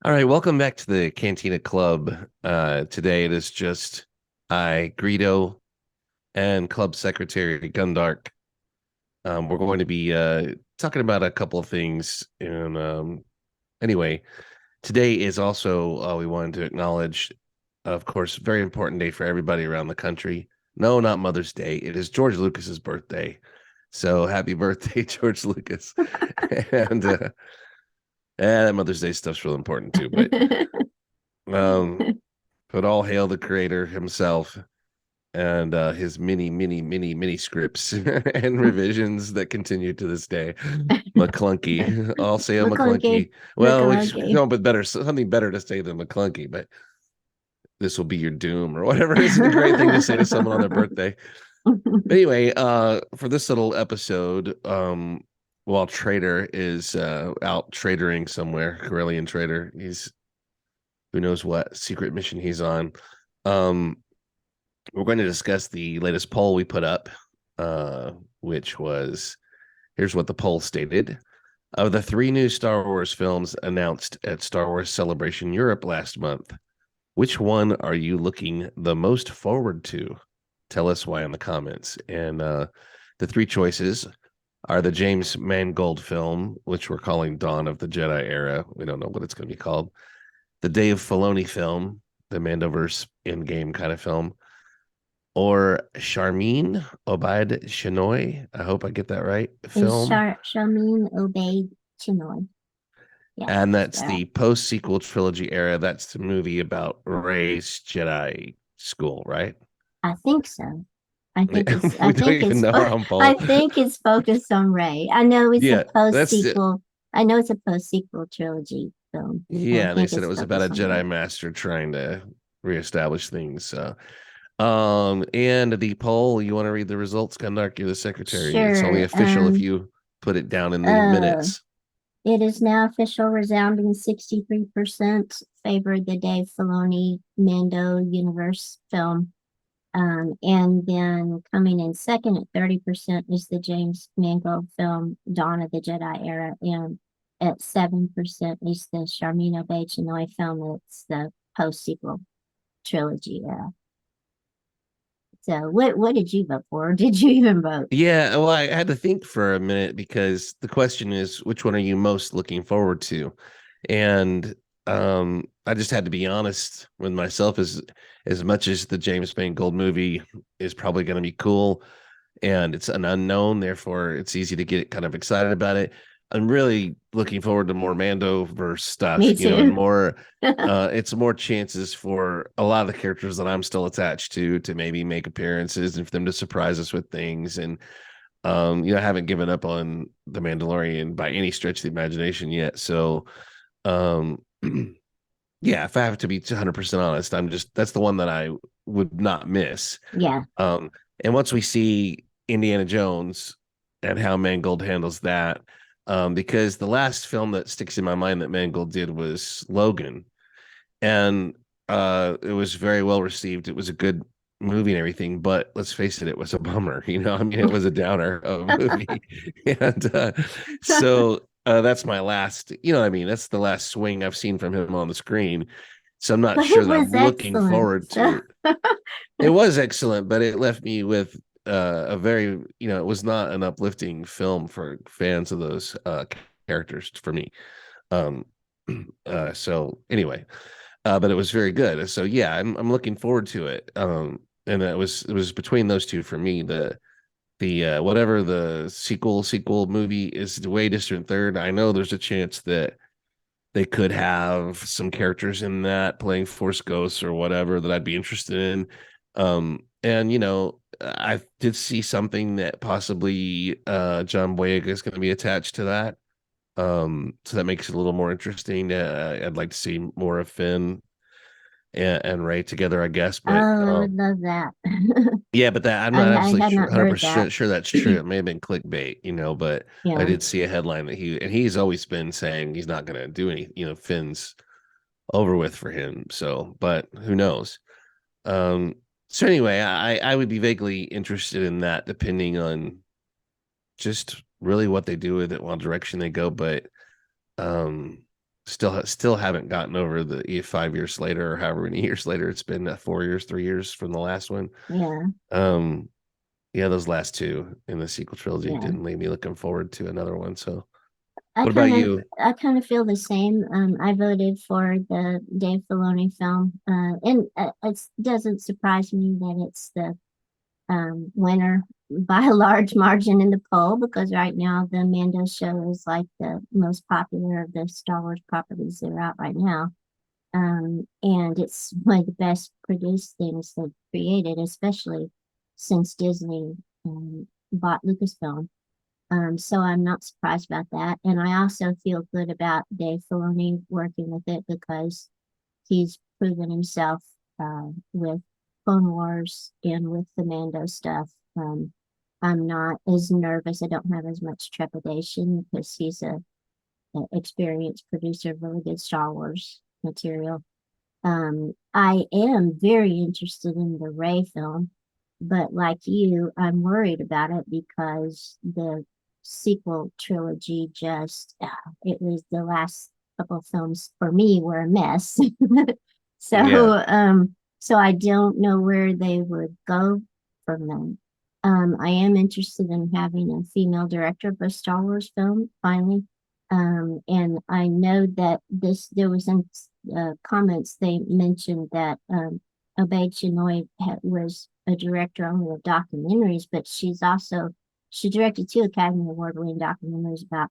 All right, welcome back to the Cantina Club. Today it is just I, Greedo, and Club Secretary Gundark. We're going to be talking about a couple of things. And anyway, today is also we wanted to acknowledge, of course, very important day for everybody around the country. No, not Mother's Day. It is George Lucas's birthday. So happy birthday, George Lucas. And that Mother's Day stuff's real important too. Um, but all hail the creator himself and his many scripts and revisions that continue to this day. McClunky. I'll say a McClunky, McClunky. Well, we should come McClunky. up with better something better to say than McClunky, but this will be your doom or whatever isn't a great thing to say to someone on their birthday. But anyway, for this little episode, while Trader is out tradering somewhere, Corellian Trader, he's who knows what secret mission he's on. Um, we're going to discuss the latest poll we put up, which was here's what the poll stated. Of the three new Star Wars films announced at Star Wars Celebration Europe last month, which one are you looking the most forward to? Tell us why in the comments. And the three choices are the James Mangold film, which we're calling Dawn of the Jedi Era. We don't know what it's going to be called. The Dave Filoni film, the Mandoverse in-game kind of film, or Charmin Obaid Chinoy. I hope I get that right. Is Film, Charmin obeyed Chinoy? Yeah, and that's that's right. the post-sequel trilogy era. That's the movie about Rey's Jedi school, right? I think so. I think it's. I We don't think even it's. know on I Paul. think it's focused on Ray. I know it's a Yeah, post that's sequel. I know it's a post sequel trilogy film, and I yeah. They think said it it's was about a focused on Ray. Jedi Master trying to reestablish things. So, and the poll. You want to read the results, Gundark? You're the secretary. It's only Sure. official if you put it down in the Uh, minutes. it is now official. Resounding 63% favored the Dave Filoni Mando universe film. And then coming in second at 30% is the James Mangold film Dawn of the Jedi Era, and at 7% is the Sharmina Bay Chinoy film. It's the post sequel trilogy era. So, what did you vote for? Or did you even vote? Yeah, well, I had to think for a minute because the question is, which one are you most looking forward to? And I just had to be honest with myself as much as the James Mangold movie is probably going to be cool and it's an unknown, therefore it's easy to get kind of excited about it. I'm really looking forward to more Mandoverse stuff, Me and too. more it's more chances for a lot of the characters that I'm still attached to maybe make appearances and for them to surprise us with things. And I haven't given up on the Mandalorian by any stretch of the imagination yet. So um yeah, if I have to be 100% honest, that's the one that I would not miss. Yeah. um, and once we see Indiana Jones and how Mangold handles that, because the last film that sticks in my mind that Mangold did was Logan, and it was very well received. It was a good movie and everything, but let's face it, it was a bummer. I mean, it was a downer of a movie, and so that's my last. You know what I mean? That's the last swing I've seen from him on the screen. So I'm not But sure it that was I'm looking excellent. forward So, to it was excellent, but it left me with a very, it was not an uplifting film for fans of those characters for me. Um, so anyway, but it was very good. So yeah, I'm looking forward to it. And it was between those two for me. The whatever the sequel movie is the way distant third. I know there's a chance that they could have some characters in that playing Force Ghosts or whatever that I'd be interested in. And I did see something that possibly John Boyega is going to be attached to that. So that makes it a little more interesting. I'd like to see more of Finn and Ray together, I guess. But oh, I would love that. yeah, but that I'm not I absolutely had sure, not heard that. 100% sure that's true. It may have been clickbait, but I Yeah. did see a headline that he's always been saying he's not going to do any, Finn's over with for him. So, but who knows? Um, so anyway, I would be vaguely interested in that, depending on just really what they do with it, what direction they go. But um, still haven't gotten over the 5 years later or however many years later it's been, 4 years, 3 years from the last one. Yeah, Um, yeah, those last two in the sequel trilogy yeah. didn't leave me looking forward to another one. So, I what about kind of you? I kind of feel the same. I voted for the Dave Filoni film, and it doesn't surprise me that it's the winner by a large margin in the poll because right now the Mando show is like the most popular of the Star Wars properties that are out right now. And it's one of the best produced things they've created, especially since Disney bought Lucasfilm. So I'm not surprised about that. And I also feel good about Dave Filoni working with it because he's proven himself with Clone Wars and with the Mando stuff. I'm not as nervous. I don't have as much trepidation because he's a experienced producer of really good Star Wars material. I am very interested in the Ray film, but like you, I'm worried about it because the sequel trilogy just, it was the last couple of films for me were a mess. So, Yeah. so I don't know where they would go from them. I am interested in having a female director of a Star Wars film finally. And I know that there was some comments they mentioned that Obey Chinoy was a director only of documentaries, but she directed two Academy Award winning documentaries about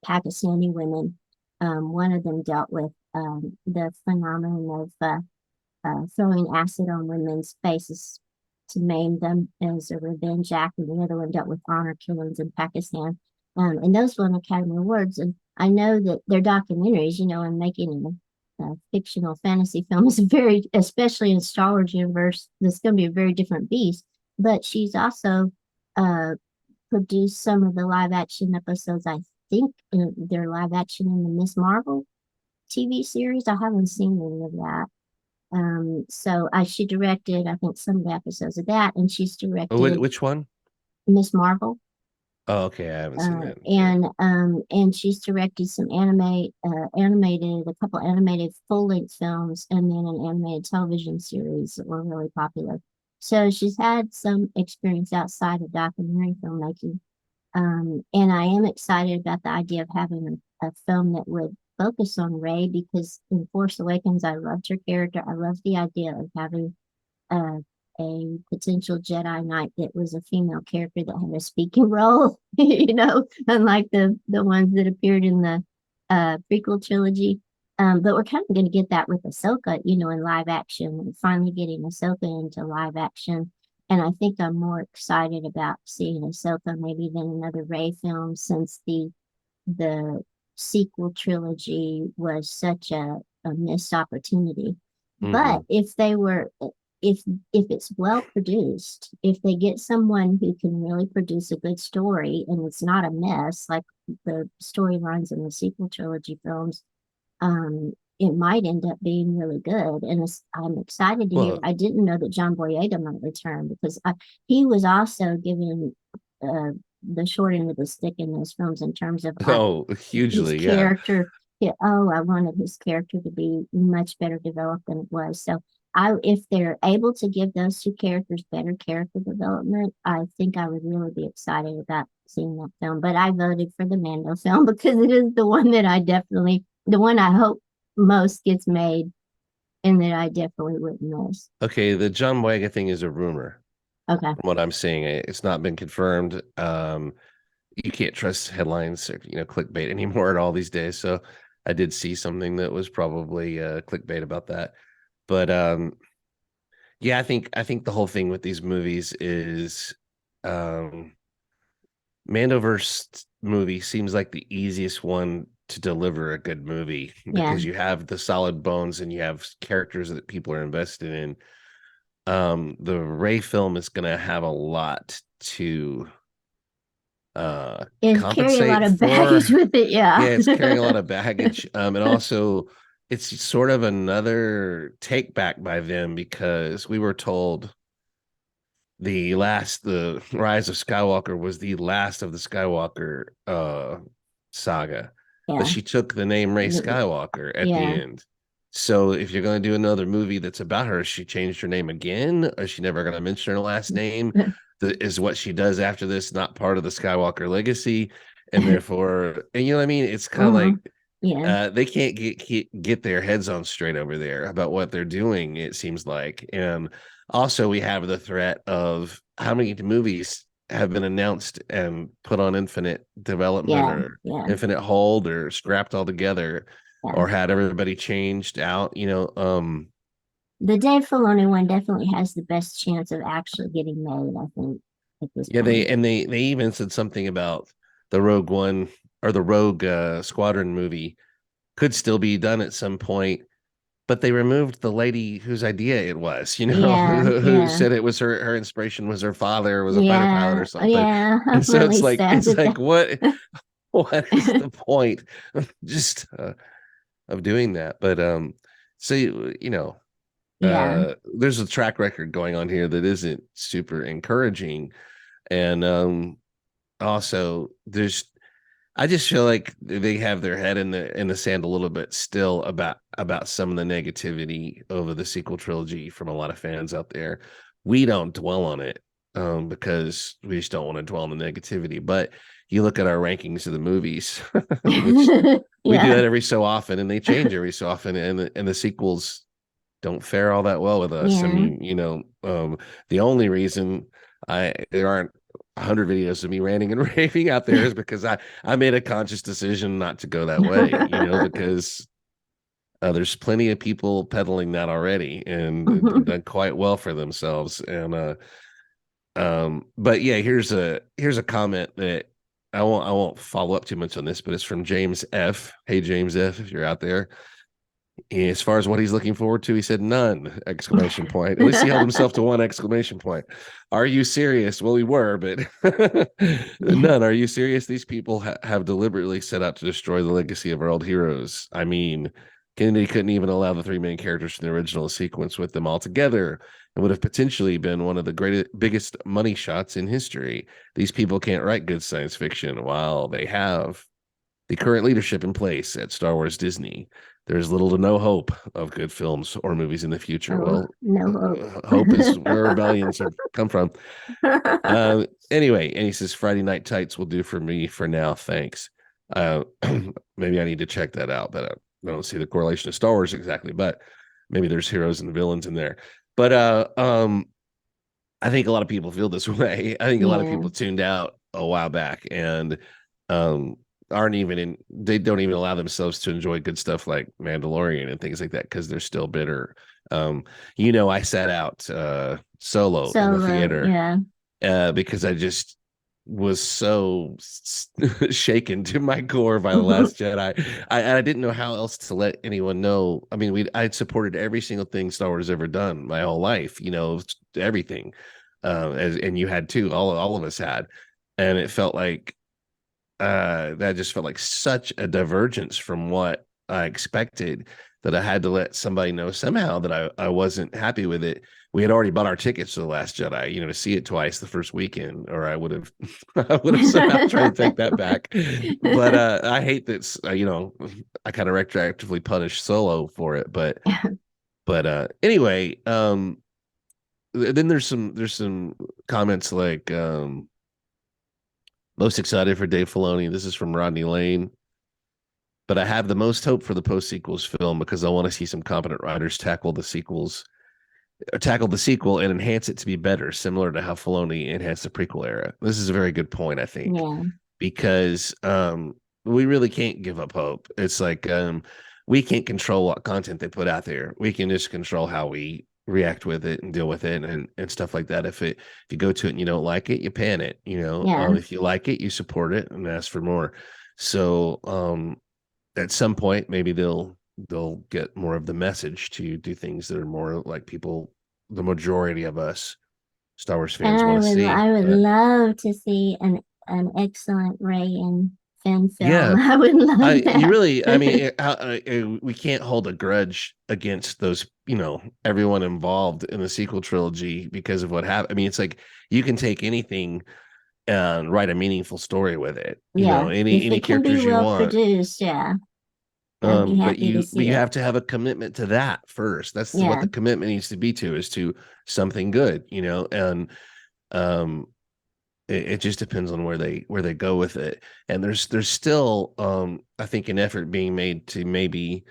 Pakistani women. One of them dealt with the phenomenon of throwing acid on women's faces to maim them as a revenge act, and the other one dealt with honor killings in Pakistan. And those won Academy Awards. And I know that they're documentaries, and making a fictional fantasy film is very, especially in Star Wars universe, this going to be a very different beast. But she's also uh, produced some of the live action episodes. I think they're live action in the Miss Marvel TV series. I haven't seen any of that. So she directed, I think, some of the episodes of that, and she's Oh, directed which one? Miss Marvel, Oh, okay, I haven't seen that. Yeah. and she's directed some animated, a couple animated full length films, and then an animated television series that were really popular. So she's had some experience outside of documentary filmmaking. And I am excited about the idea of having a film that would focus on Rey because in Force Awakens, I loved her character. I loved the idea of having uh, a potential Jedi Knight that was a female character that had a speaking role, unlike the ones that appeared in the prequel trilogy. But we're kind of going to get that with Ahsoka, in live action. We're finally getting Ahsoka into live action. And I think I'm more excited about seeing Ahsoka maybe than another Rey film since the sequel trilogy was such a missed opportunity. Hmm. But if it's well produced, if they get someone who can really produce a good story and it's not a mess like the storylines in the sequel trilogy films, it might end up being really good. And I'm excited to hear. Well, I didn't know that John Boyega might return because he was also given uh, the short end of the stick in those films in terms of oh, his hugely, yeah. character. Yeah, I wanted his character to be much better developed than it was. So if they're able to give those two characters better character development, I think I would really be excited about seeing that film. But I voted for the Mando film because it is the one that the one I hope most gets made and that I definitely wouldn't miss. Okay, the John Boyega thing is a rumor, Okay. from what I'm seeing. It's not been confirmed. You can't trust headlines or clickbait anymore at all these days. So I did see something that was probably clickbait about that. But yeah, I think the whole thing with these movies is um Mandoverse movie seems like the easiest one to deliver a good movie Yeah. because you have the solid bones and you have characters that people are invested in. The Ray film is gonna have a lot to And carry a lot compensate of for. baggage with it. Yeah. Yeah, it's carrying a lot of baggage. And also it's sort of another take back by them because we were told the Rise of Skywalker was the last of the Skywalker saga. but Yeah. she took the name Ray The- Skywalker at the Yeah. end. So if you're going to do another movie that's about her, she changed her name again. Is she never going to mention her last name? Is what she does after this not part of the Skywalker legacy? And therefore, and you know what I mean? It's kind of Uh-huh. like Yeah. they can't get their heads on straight over there about what they're doing, it seems like. And also we have the threat of how many movies have been announced and put on infinite development Yeah. or Yeah. infinite hold or scrapped altogether Yeah. or had everybody changed out, The Dave Filoni one definitely has the best chance of actually getting made, I think, at this yeah, they point. and they even said something about the Rogue One or the Rogue Squadron movie could still be done at some point, but they removed the lady whose idea it was, Yeah. who Yeah. said it was her inspiration was her father was a fighter pilot or Yeah. something. Yeah. I'm And so really sad it's that like what is the point of just of doing that? But so yeah. there's a track record going on here that isn't super encouraging. And also there's I just feel like they have their head in the sand a little bit still about some of the negativity over the sequel trilogy from a lot of fans out there. We don't dwell on it because we just don't want to dwell on the negativity. But you look at our rankings of the movies, which we do Yeah. that every so often, and they change every so often, and the sequels don't fare all that well with us. I Yeah. mean, the only reason there aren't 100 videos of me ranting and raving out there is because I made a conscious decision not to go that way, because there's plenty of people peddling that already and they've done quite well for themselves. And but yeah, here's a comment that I won't follow up too much on this, but it's from James F. Hey James F, if you're out there. As far as what he's looking forward to, he said none! Exclamation point. At least he held himself to one exclamation point. Are you serious? Well, we were, but none. Are you serious? These people have deliberately set out to destroy the legacy of our old heroes. I mean, Kennedy couldn't even allow the three main characters from the original sequence with them all together. It would have potentially been one of the biggest money shots in history. These people can't write good science fiction while they have the current leadership in place at Star Wars Disney. There's little to no hope of good films or movies in the future. Oh, Well, no hope is where rebellions have come from. hope. Anyway, and he says Friday Night Tights will do for me for now. Thanks. Uh, maybe I need to check that out, but I don't see the correlation to Star Wars exactly. But maybe there's heroes and villains in there. But I think a lot of people feel this way. I think a lot of Yeah. people tuned out a while back and um aren't even in they don't even allow themselves to enjoy good stuff like Mandalorian and things like that because they're still bitter. Um, I sat out Solo in the Solo, theater yeah. because I just was so shaken to my core by the Last Jedi. I didn't know how else to let anyone know. I mean, I'd supported every single thing Star Wars ever done my whole life. Everything, and you had too. All of us had, and it felt like that just felt like such a divergence from what I expected that I had to let somebody know somehow that I wasn't happy with it. We had already bought our tickets to The Last Jedi, to see it twice the first weekend, or I would have I would have somehow tried to take that back. But I hate that I kind of retroactively punished Solo for it. But anyway, then there's some comments like most excited for Dave Filoni. This is from Rodney Lane. But I have the most hope for the post sequels film because I want to see some competent writers tackle the sequel and enhance it to be better, similar to how Filoni enhanced the prequel era. This is a very good point, I think, Yeah. because we really can't give up hope. It's like we can't control what content they put out there. We can just control how we react with it and deal with it and stuff like that. If you go to it and you don't like it, you pan it. Yeah. If you like it, you support it and ask for more. So at some point, maybe they'll get more of the message to do things that are more like people, the majority of us Star Wars And fans want to see. I would But love to see an excellent Ray and Finn film. yeah, I would love you that. really, I mean, we can't hold a grudge against those, everyone involved in the sequel trilogy because of what happened. I mean, it's like you can take anything and write a meaningful story with it. You Yeah. know, If any it can be characters you well want. produced, yeah, I'd be But happy to you see it. have to have a commitment to that first. That's what Yeah. the commitment needs to be to, is to something good, you know. And um it just depends on where they go with it. And there's still I think an effort being made to maybe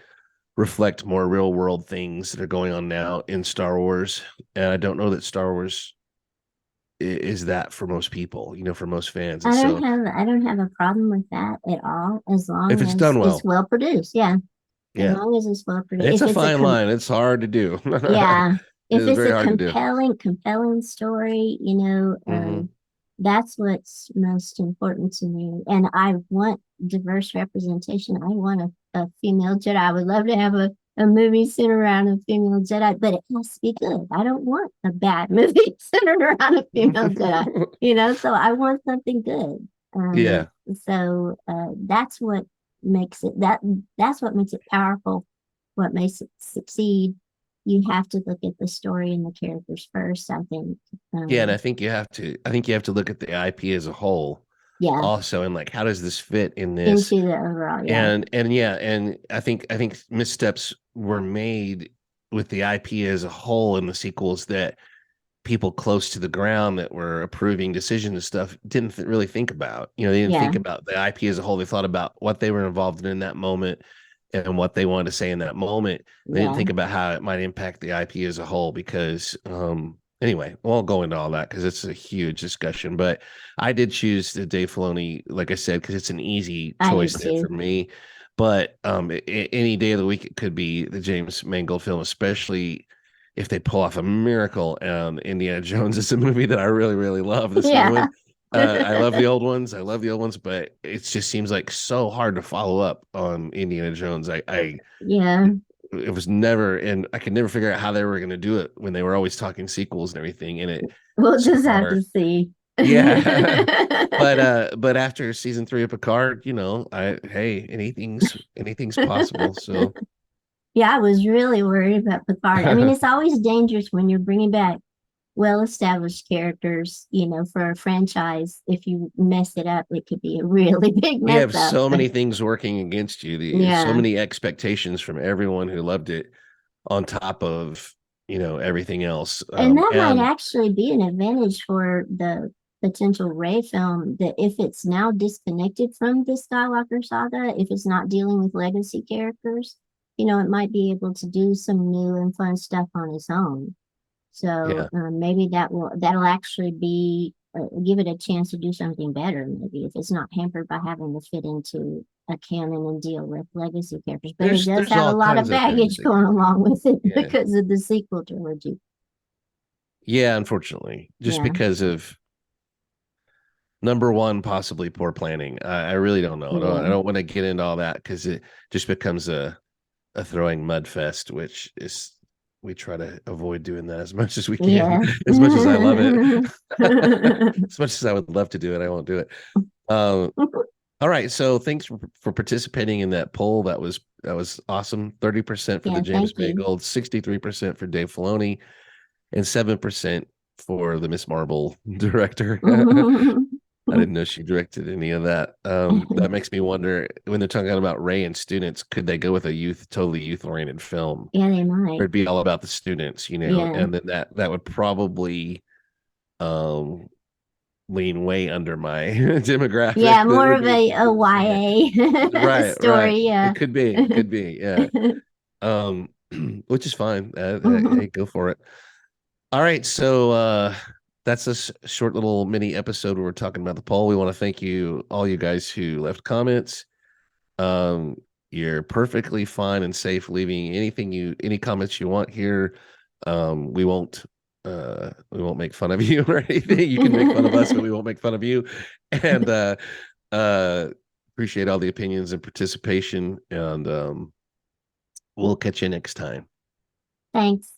reflect more real world things that are going on now in Star Wars. And I don't know that Star Wars is that for most people, you know, for most fans. And so I don't have a problem with that at all, as if long it's as done it's well, well produced. Yeah. As yeah. long as it's well And produced. it's If a it's a fine line. It's hard to do. yeah, It if is it's very a hard to do. compelling story, Hmm. that's what's most important to me. And I want diverse representation. I want a female Jedi. I would love to have a movie centered around a female Jedi, but it has to be good. I don't want a bad movie centered around a female Jedi, so I want something good. Yeah. That's what makes that's what makes it powerful, what makes it succeed. You have to look at the story and the characters first, I think. Yeah, and Um, I think you have to look at the IP as a whole yeah, also, and like, how does this fit in this? into the overall, yeah, And yeah, and I think missteps were made with the IP as a whole in the sequels, that people close to the ground that were approving decisions and stuff didn't really think about. You know, they didn't yeah, think about the IP as a whole. They thought about what they were involved in that moment and what they wanted to say in that moment. They didn't yeah. think about how it might impact the IP as a whole, because anyway, I won't go into all that because it's a huge discussion. But I did choose the Dave Filoni, like I said, because it's an easy I choice did there for too. me. But any day of the week it could be the James Mangold film, especially if they pull off a miracle. Indiana Jones is a movie that I really, really love. This new Yeah. one, I love the old ones. I love the old ones, but it just seems like so hard to follow up on Indiana Jones. Yeah. It was never, and I could never figure out how they were going to do it when they were always talking sequels and everything in it We'll so just have far. to see. Yeah. But after season 3 of Picard, you know, hey, anything's possible. So Yeah, I was really worried about Picard. I mean, it's always dangerous when you're bringing back well-established characters, for a franchise. If you mess it up, it could be a really big you mess have up. so many things working against you. So Yeah. many expectations from everyone who loved it, on top of, you know, everything else. And that might And actually be an advantage for the potential Ray film, that if it's now disconnected from the Skywalker saga, if it's not dealing with legacy characters, it might be able to do some new and fun stuff on its own. So yeah, maybe that'll actually be give it a chance to do something better. Maybe if it's not hampered by having to fit into a canon and deal with legacy characters, but it does there's have a all lot of kinds of things baggage they going can do. along with it Yeah, because of the sequel trilogy. yeah. Unfortunately, just Yeah, because of number one, possibly poor planning. I really don't know. I yeah, don't want to get into all that because it just becomes a throwing mud fest, which is, we try to avoid doing that as much as we can. yes. As much as I love it, as much as I would love to do it, I won't do it. Um, all right, so thanks for participating in that poll. That was awesome. 30% for the Yeah, thank James you. Mangold, 63% for Dave Filoni, and 7% for the Miss Marvel director. I didn't know she directed any of that. That makes me wonder, when they're talking about Ray and students, could they go with a totally youth oriented film Yeah, they where might. it'd be all about the students, you know, Yeah. and then that would probably um lean way under my demographic Yeah, that more would of be a interested in seeing it. YA Right, right. story. Yeah. It could be, yeah. Um, which is fine. Hey, go for it. All right, so that's a short little mini episode where we're talking about the poll. We want to thank all you guys who left comments. Um, you're perfectly fine and safe leaving any comments you want here. We won't make fun of you or anything. You can make fun of us, but we won't make fun of you. And uh appreciate all the opinions and participation, and we'll catch you next time. Thanks.